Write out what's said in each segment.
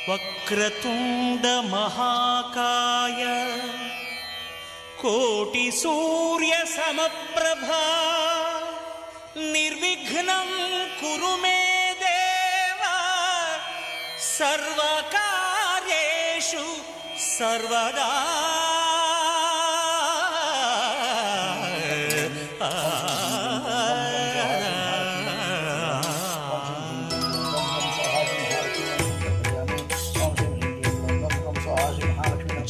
వక్రతుండ మహాకాయ కోటి సూర్య సమప్రభా నిర్విఘ్నం కురు మే దేవ సర్వకార్యేషు సర్వదా.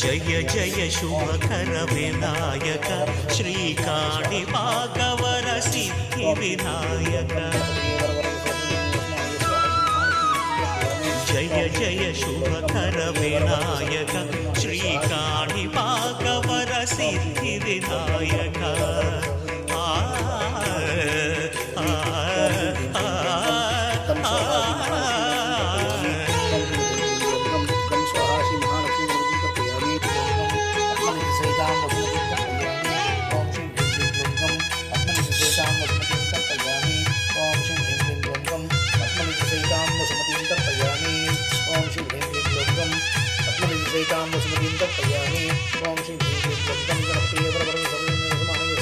జయ జయ శుభకర వినాయక శ్రీకాణిపాకవర సిద్ధి వినాయక. జయ జయ శుభకర వినాయక శ్రీకాణిపాకవర సిద్ధి వినాయక.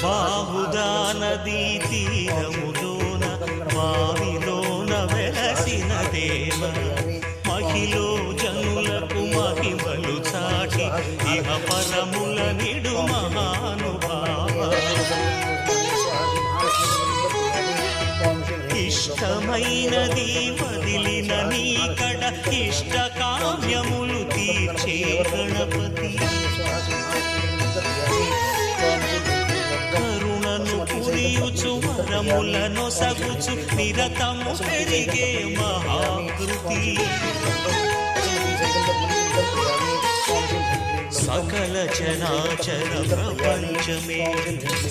బాహుదా నదీ తీరములోన వావిలోన వెలసిన దేవ మహిళ జనులకు మహిమలు చాటి ఇహ పరముల నిడు మహానుభావ. ఇష్టమైనది వదిలిన నీకడ ఇష్ట కామ్యములు తీర్చే గణపతి. కరుణను కురియుచు వరములను సగుచు నిరతము పెరిగే మహాకృతి. సకల చరాచర ప్రపంచమే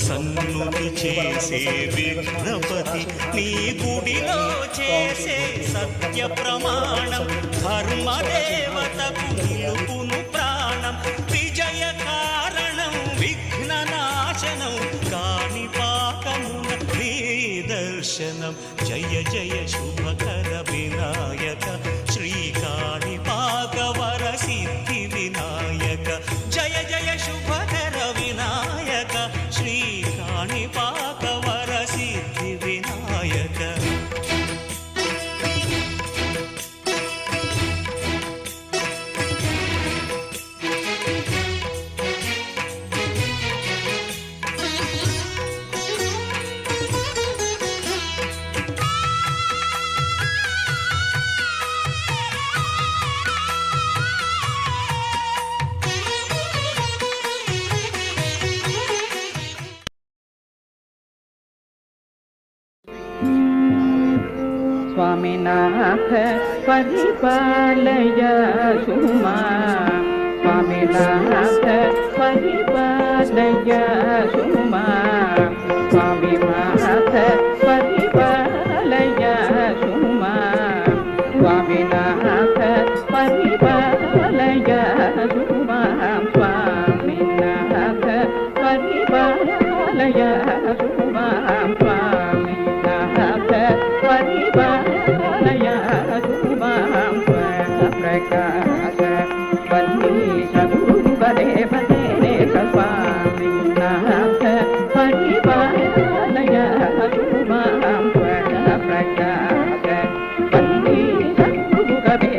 సన్నుతి చేసే విఘ్నపతి. నీ గుడిలో చేసే సత్య ప్రమాణం ధర్మదేవతకు నిలుపును ప్రాణం. విజయ కారణం విఘ్న నాశనం కాణిపాకమున నీ దర్శనం. జయ జయ శుభకర వినాయక శ్రీకాణిపాకవర సిద్ధి వినాయక. జయ జయ శుభకర వినాయక శ్రీకాణిపాకవర సిద్ధి వినాయక. स्वामिनाथ परिपालय सुमा. स्वामिनाथ परिपालय सुमा. स्वामिनाथ परिपालय सुमा. स्वामिनाथ परिपालय सुमा. स्वामिनाथ परिपालय सुमा. स्वामिनाथ परिपालय सुमा. प्रकाश वल्लीश गुरुवरे भजे स्वामिनाथ परिपालय सुमा. प्रकाश वल्लीश गुरुवरे